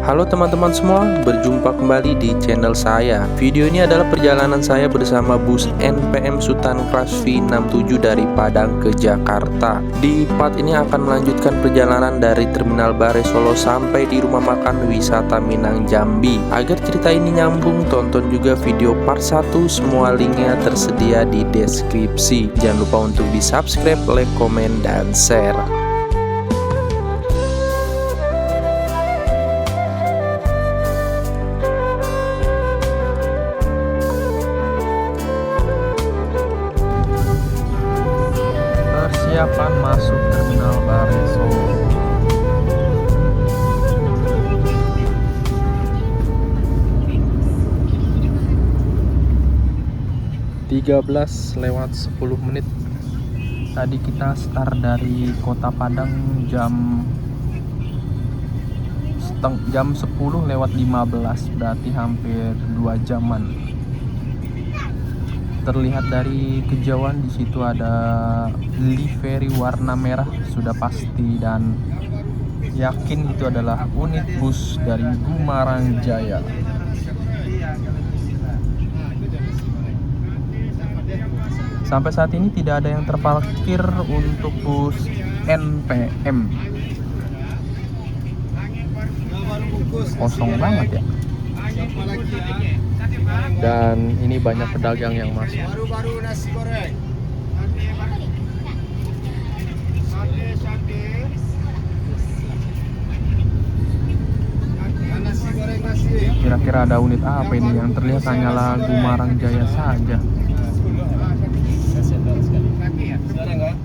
Halo teman-teman semua, berjumpa kembali di channel saya. Video ini adalah perjalanan saya bersama bus NPM Sultan Class V67 dari Padang ke Jakarta. Di part ini akan melanjutkan perjalanan dari Terminal Bare Solo sampai di rumah makan wisata Minang Jambi. Agar cerita ini nyambung, tonton juga video part 1, semua linknya tersedia di deskripsi. Jangan lupa untuk di subscribe, like, komen, dan share. Persiapan masuk Terminal Bare Solo. (13:10) Tadi kita start dari Kota Padang jam 10:15, berarti hampir 2 jaman. Terlihat dari kejauhan di situ ada livery warna merah, sudah pasti, dan yakin itu adalah unit bus dari Gumarang Jaya. Sampai saat ini tidak ada yang terparkir untuk bus NPM. Kosong banget ya. Dan ini banyak pedagang yang masuk. Baru-baru nasi goreng. Nasi goreng nasi. Kira-kira ada unit apa ini? Yang terlihat hanyalah Gumarang Jaya saja.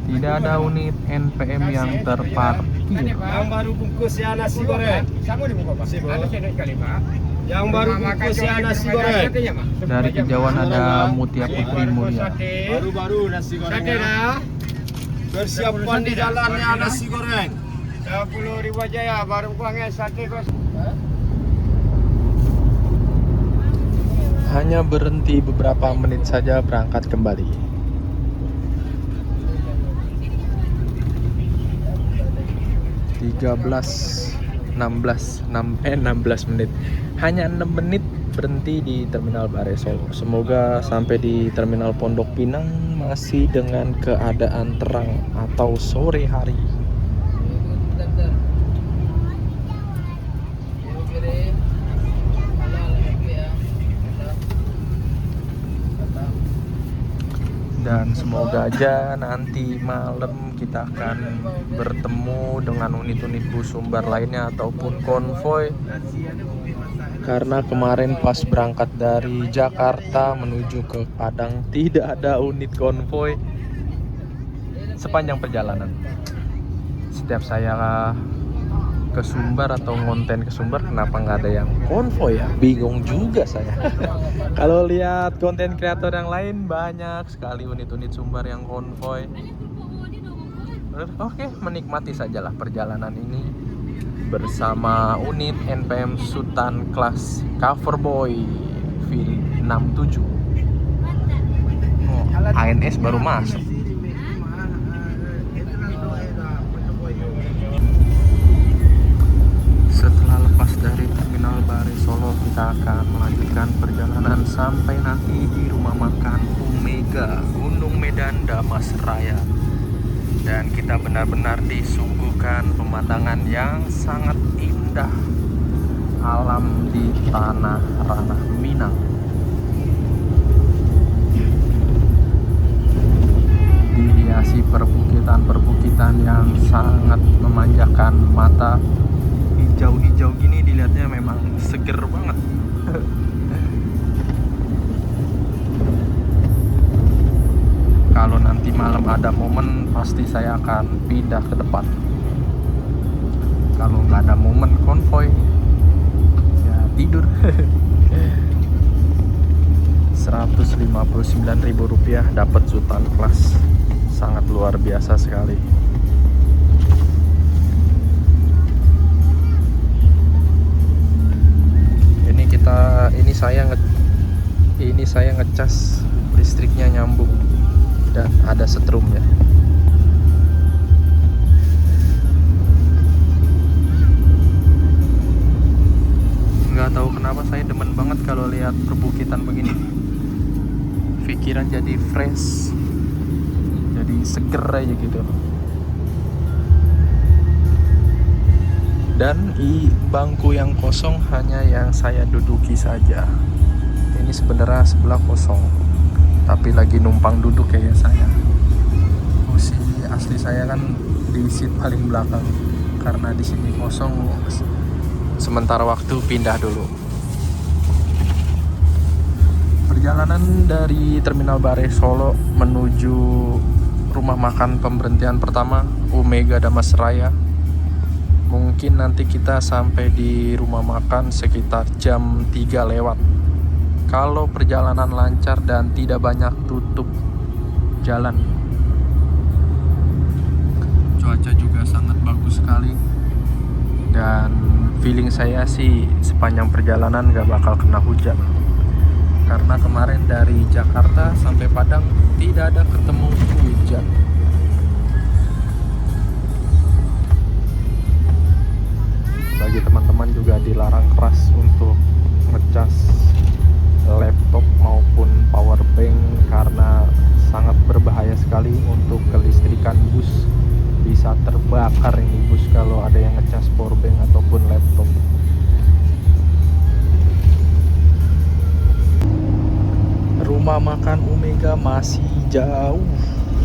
Tidak ada unit NPM yang terparkir. Yang baru bungkus ya nasi goreng. Yang baru bungkus ya nasi goreng. Dari kejauhan ada Mutia Putri Mulia. Baru-baru nasi goreng. Persiapan di jalannya nasi goreng. 10.000 aja ya, baru kuangnya sate kos. Hanya berhenti beberapa menit saja, berangkat kembali. 16 menit. Hanya 6 menit berhenti di Terminal Bare Solo. Semoga sampai di Terminal Pondok Pinang masih dengan keadaan terang atau sore hari. Dan semoga aja nanti malam kita akan bertemu dengan unit-unit bus sumber lainnya ataupun konvoy. Karena kemarin pas berangkat dari Jakarta menuju ke Padang tidak ada unit konvoy sepanjang perjalanan. Setiap saya ke Sumbar atau ngonten ke Sumbar, kenapa nggak ada yang konvoy ya? Bingung juga saya. Kalau lihat konten kreator yang lain, banyak sekali unit-unit Sumbar yang konvoy. Oke, menikmati sajalah perjalanan ini bersama unit NPM Sultan Class Coverboy V67. ANS baru masuk. Dari Terminal Bare Solo kita akan melanjutkan perjalanan sampai nanti di rumah makan Omega Gunung Medan Damas Raya. Dan kita benar-benar disuguhkan pemandangan yang sangat indah, alam di tanah ranah Minang. Dihiasi perbukitan-perbukitan yang sangat memanjakan mata. Hijau-hijau gini dilihatnya memang seger banget. Kalau nanti malam ada momen, pasti saya akan pindah ke depan. Kalau nggak ada momen konvoy, ya tidur. Rp159.000 dapat Sultan Class, sangat luar biasa sekali. Ini saya ngecas listriknya nyambung dan ada setrumnya. pikiran jadi fresh, jadi seger aja gitu. Dan bangku yang kosong hanya yang saya duduki saja. Ini sebenarnya sebelah kosong, tapi lagi numpang duduk kayak saya. Kursi asli saya kan di seat paling belakang, karena di sini kosong. Sementara waktu pindah dulu. Perjalanan dari Terminal Bare Solo menuju rumah makan pemberhentian pertama Omega Damasraya. Mungkin nanti kita sampai di rumah makan sekitar jam 3 lewat. Kalau perjalanan lancar dan tidak banyak tutup jalan. Cuaca juga sangat bagus sekali. Dan feeling saya sih sepanjang perjalanan gak bakal kena hujan. Karena kemarin dari Jakarta sampai Padang tidak ada ketemu hujan. Bagi teman-teman juga dilarang keras untuk ngecas laptop maupun power bank, karena sangat berbahaya sekali untuk kelistrikan bus. Bisa terbakar ini bus kalau ada yang ngecas power bank ataupun laptop. Rumah makan Omega masih jauh.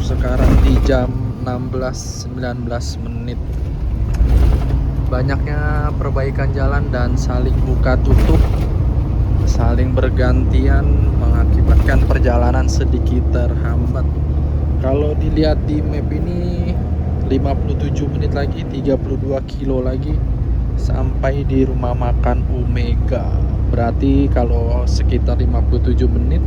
Sekarang di jam 16:19 menit. Banyaknya perbaikan jalan dan saling buka tutup, saling bergantian, mengakibatkan perjalanan sedikit terhambat. Kalau dilihat di map ini 57 menit lagi, 32 kilo lagi sampai di rumah makan Omega. Berarti kalau sekitar 57 menit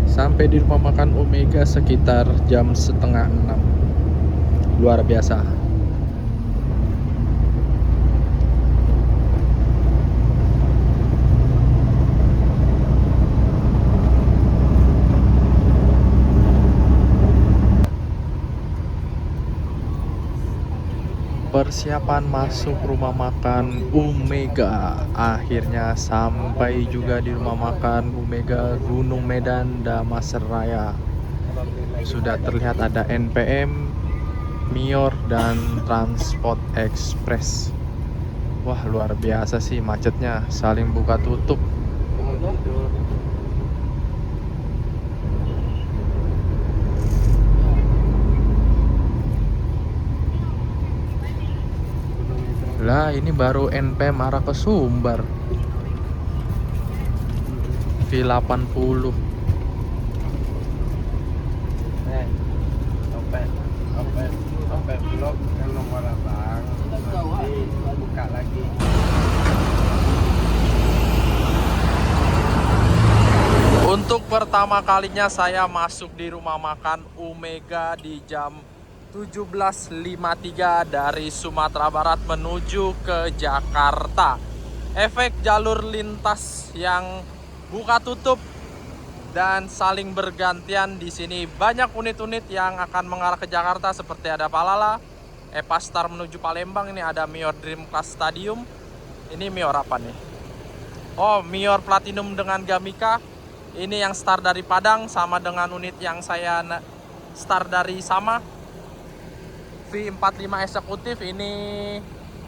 sampai di rumah makan Omega sekitar jam setengah 6. Luar biasa. Persiapan masuk rumah makan Omega. Akhirnya sampai juga di rumah makan Omega Gunung Medan Damasraya. Sudah terlihat ada NPM, Mior, dan Transport Express. Wah, luar biasa sih macetnya, saling buka tutup. Lah, ini baru NPM arah ke Sumbar. V80. Opet blok yang nomor abang. Nanti buka lagi. Untuk pertama kalinya saya masuk di rumah makan Omega di jam 17.53 dari Sumatera Barat menuju ke Jakarta. Efek jalur lintas yang buka tutup dan saling bergantian di sini. Banyak unit-unit yang akan mengarah ke Jakarta seperti ada Palala, Epastar menuju Palembang, ini ada Mior Dream Class Stadium. Ini Mior apa nih? Oh, Mior Platinum dengan Gamika. Ini yang start dari Padang sama dengan unit yang saya start dari Sama. V45 eksekutif, ini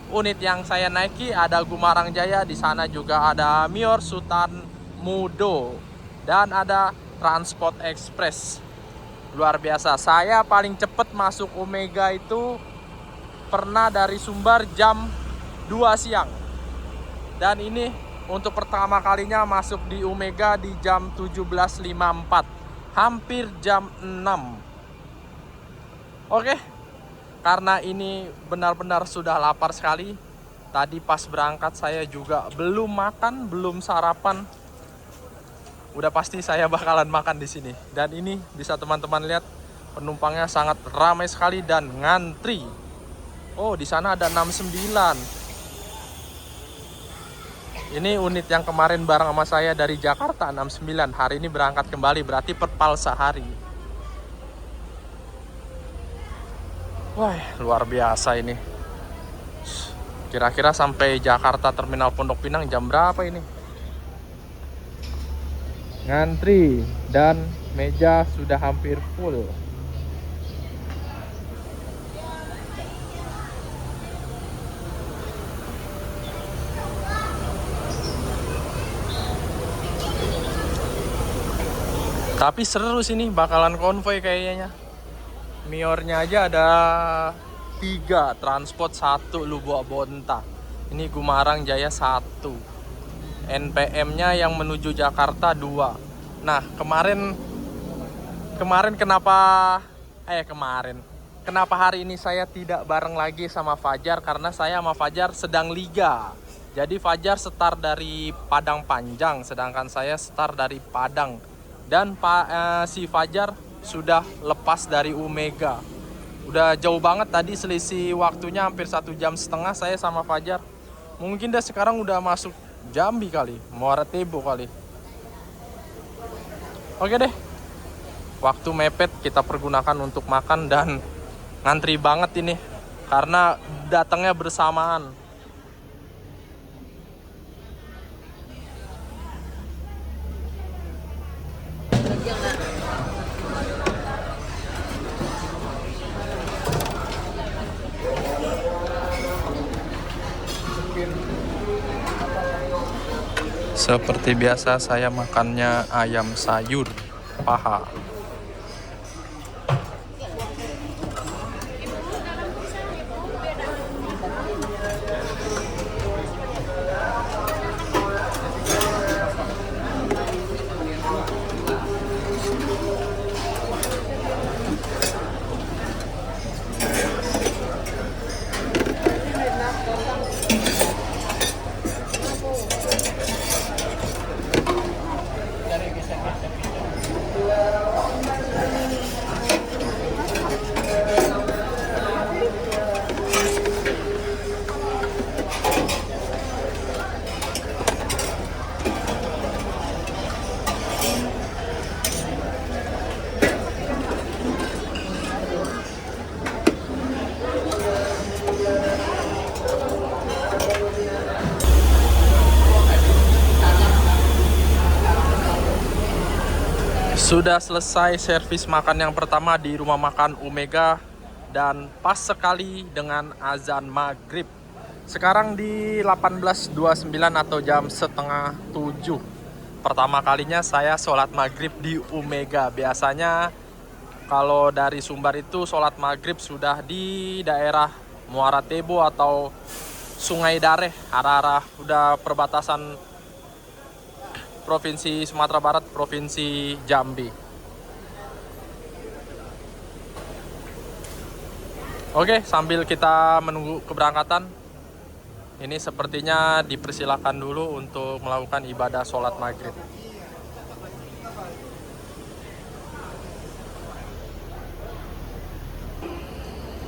unit yang saya naiki. Ada Gumarang Jaya, di sana juga ada Mior Sultan Mudo dan ada Transport Express. Luar biasa. Saya paling cepat masuk Omega itu pernah dari Sumbar jam 2 siang. Dan ini untuk pertama kalinya masuk di Omega di jam 17.54, hampir jam 6. Oke. Karena ini benar-benar sudah lapar sekali. Tadi pas berangkat saya juga belum makan, belum sarapan. Udah pasti saya bakalan makan di sini. Dan ini bisa teman-teman lihat, penumpangnya sangat ramai sekali dan ngantri. Oh, di sana ada 69. Ini unit yang kemarin bareng sama saya dari Jakarta, 69. Hari ini berangkat kembali, berarti perpal sehari. Wah, luar biasa ini. Kira-kira sampai Jakarta Terminal Pondok Pinang jam berapa ini? ngantri dan meja sudah hampir full. Tapi seru sini, bakalan konvoy kayaknya. Miornya aja ada 3, transport 1, Lubuk Bonta. Ini Gumarang Jaya 1. NPM-nya yang menuju Jakarta 2. Nah, kemarin kenapa hari ini saya tidak bareng lagi sama Fajar, karena saya sama Fajar sedang liga. Jadi Fajar start dari Padang Panjang, sedangkan saya start dari Padang. Dan si Fajar sudah lepas dari Omega. Udah jauh banget tadi, selisih waktunya hampir 1,5 jam saya sama Fajar. Mungkin dia sekarang udah masuk Jambi kali, Muara Tebo kali. Oke deh, waktu mepet kita pergunakan untuk makan dan ngantri banget ini karena datangnya bersamaan. Seperti biasa saya makannya ayam sayur paha. Sudah selesai servis makan yang pertama di rumah makan Omega dan pas sekali dengan azan maghrib. Sekarang di 18.29 atau jam setengah 7. Pertama kalinya saya sholat maghrib di Omega. Biasanya kalau dari Sumbar itu sholat maghrib sudah di daerah Muara Tebo atau Sungai Dareh, arah-arah udah perbatasan Provinsi Sumatera Barat, Provinsi Jambi. Oke, sambil kita menunggu keberangkatan, ini sepertinya dipersilakan dulu untuk melakukan ibadah sholat maghrib.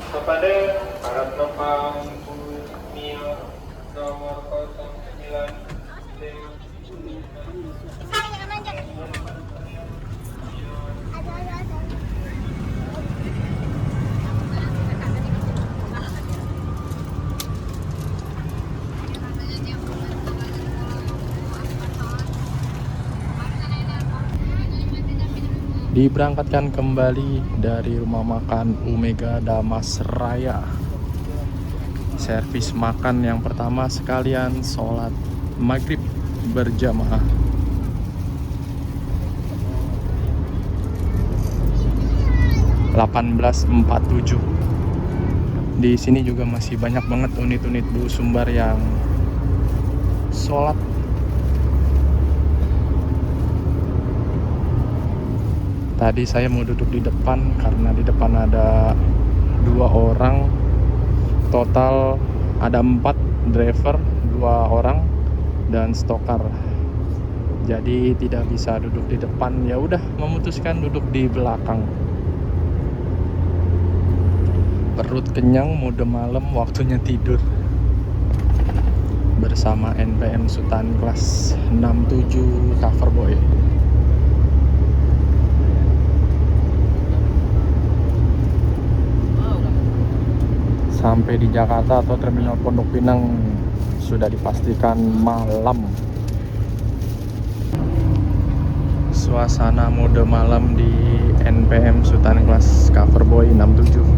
Kepada para penumpang Mio nomor 09 diberangkatkan kembali dari rumah makan Omega Damas Raya. Servis makan yang pertama sekalian sholat maghrib berjamaah. (18.47). Di sini juga masih banyak banget unit-unit bus Sumbar yang sholat. Tadi saya mau duduk di depan karena di depan ada 2 orang. Total ada 4 driver, 2 orang dan stokar. Jadi tidak bisa duduk di depan. Ya udah memutuskan duduk di belakang. Perut kenyang, mode malam, waktunya tidur. Bersama NPM Sultan kelas 67 Coverboy. Sampai di Jakarta atau Terminal Pondok Pinang sudah dipastikan malam. suasana mode malam di NPM Sultan Class Coverboy 67.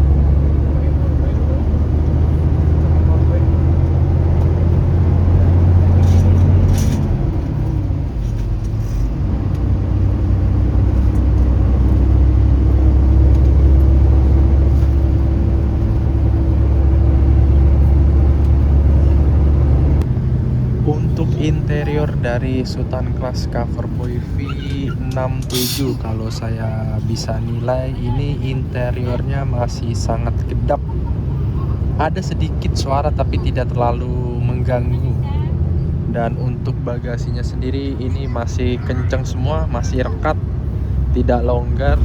Untuk interior dari Sultan Class Coverboy V67, kalau saya bisa nilai, ini interiornya masih sangat kedap. Ada sedikit suara tapi tidak terlalu mengganggu. Dan untuk bagasinya sendiri ini masih kenceng semua, masih rekat, tidak longgar.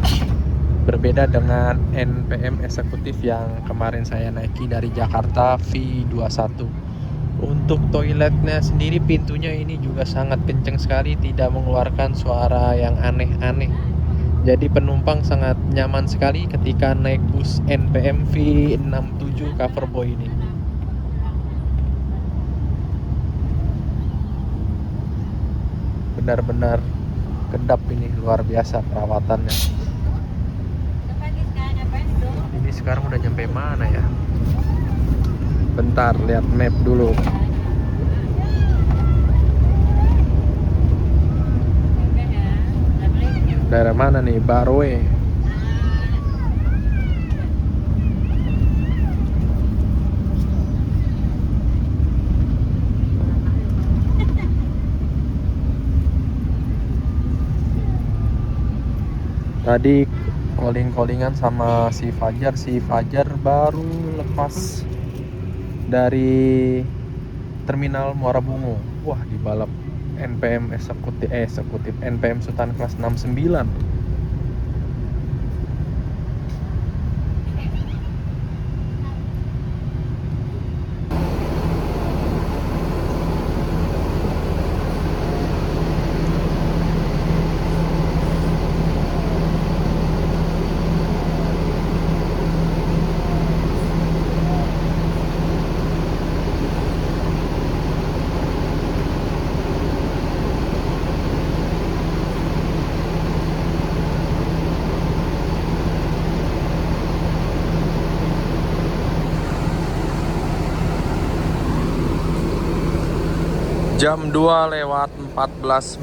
Berbeda dengan NPM eksekutif yang kemarin saya naiki dari Jakarta V21. Untuk toiletnya sendiri, pintunya ini juga sangat kencang sekali, tidak mengeluarkan suara yang aneh-aneh. Jadi penumpang sangat nyaman sekali ketika naik bus NPM V67 Coverboy ini. Benar-benar kedap ini, luar biasa perawatannya. Ini sekarang udah nyampe mana ya? Bentar, lihat map dulu. Daerah mana nih? Barwe. Tadi calling-callingan sama si Fajar. Si Fajar baru lepas dari terminal Muara Bungo. Wah, di balap NPM eksekutif NPM Sultan Class 69. Jam 2:14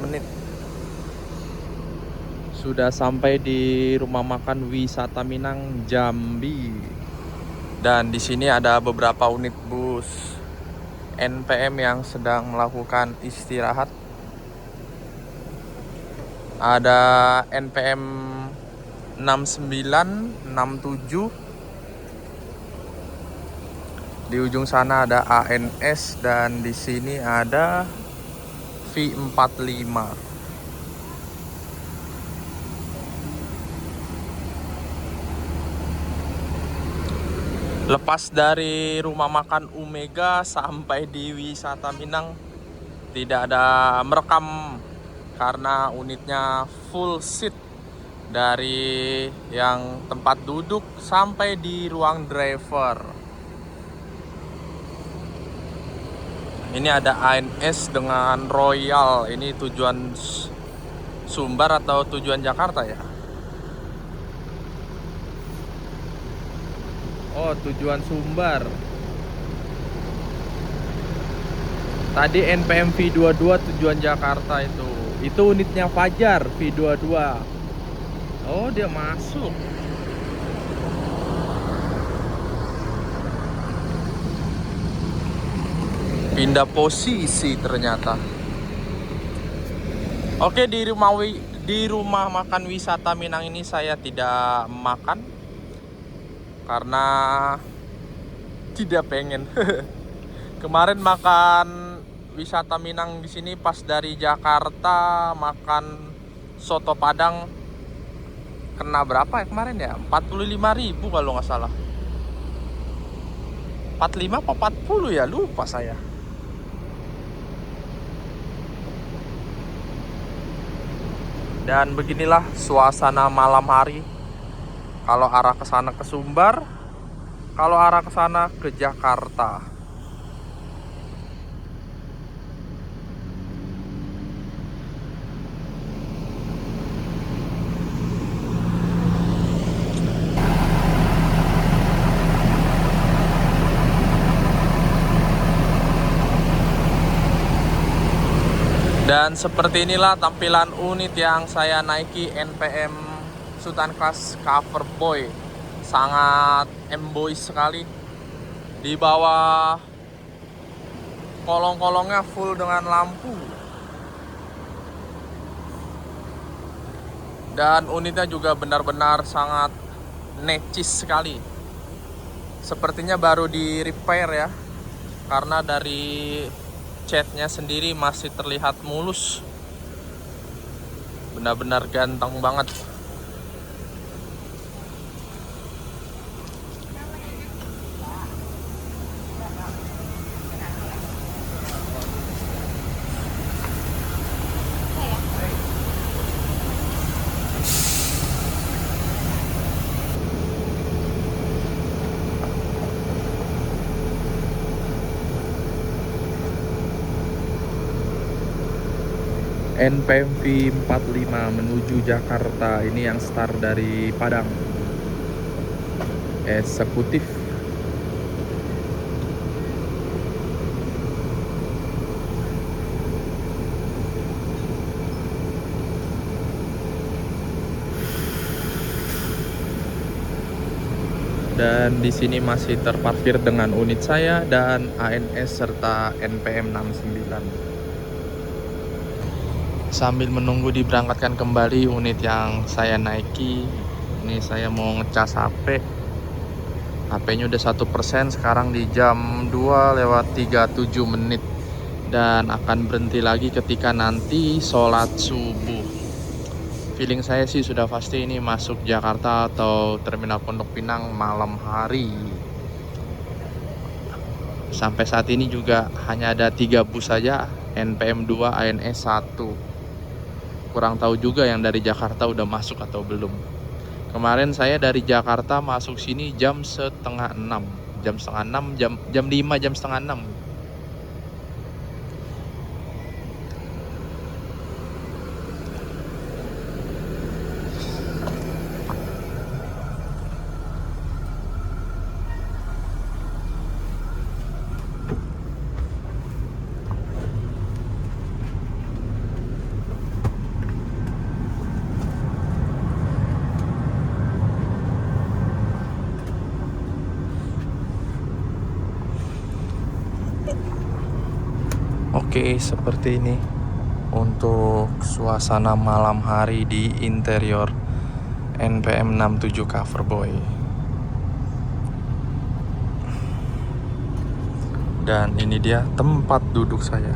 sudah sampai di rumah makan wisata Minang Jambi. Dan di sini ada beberapa unit bus NPM yang sedang melakukan istirahat. Ada NPM 69, 67. Di ujung sana ada ANS dan di sini ada V45. Lepas dari rumah makan Omega sampai di wisata Minang tidak ada merekam karena unitnya full seat, dari yang tempat duduk sampai di ruang driver. Ini ada ANS dengan Royal. Ini tujuan Sumbar atau tujuan Jakarta ya? Oh, tujuan Sumbar. Tadi NPM V22 tujuan Jakarta itu. Itu unitnya Fajar V22. Oh, dia masuk. Pindah posisi ternyata. Oke, di rumah makan wisata Minang ini saya tidak makan karena tidak pengen. Kemarin makan wisata Minang di sini pas dari Jakarta, makan soto Padang kena berapa ya kemarin ya? 45.000 kalau nggak salah. 45 apa 40 ya, lupa saya. Dan beginilah suasana malam hari. Kalau arah ke sana ke Sumbar, kalau arah ke sana ke Jakarta. Dan seperti inilah tampilan unit yang saya naiki, NPM Sultan Class Cover Boy. Sangat M-boy sekali. Di bawah kolong-kolongnya full dengan lampu. Dan unitnya juga benar-benar sangat necis sekali. Sepertinya baru di repair ya. Karena dari catnya sendiri masih terlihat mulus. Benar-benar ganteng banget. NPM V45 menuju Jakarta, ini yang start dari Padang. Eksekutif. Dan di sini masih terparkir dengan unit saya dan ANS serta NPM 69. Sambil menunggu diberangkatkan kembali unit yang saya naiki, ini saya mau ngecas HP. HP-nya udah 1%, sekarang di jam 2:37 dan akan berhenti lagi ketika nanti sholat subuh. Feeling saya sih sudah pasti ini masuk Jakarta atau Terminal Pondok Pinang malam hari. Sampai saat ini juga hanya ada 3 bus saja, NPM 2, ANS 1. Kurang tahu juga yang dari Jakarta udah masuk atau belum. Kemarin saya dari Jakarta masuk sini jam setengah 6, jam 5, jam setengah 6. Oke, seperti ini untuk suasana malam hari di interior NPM 67 Cover Boy. Dan ini dia tempat duduk saya.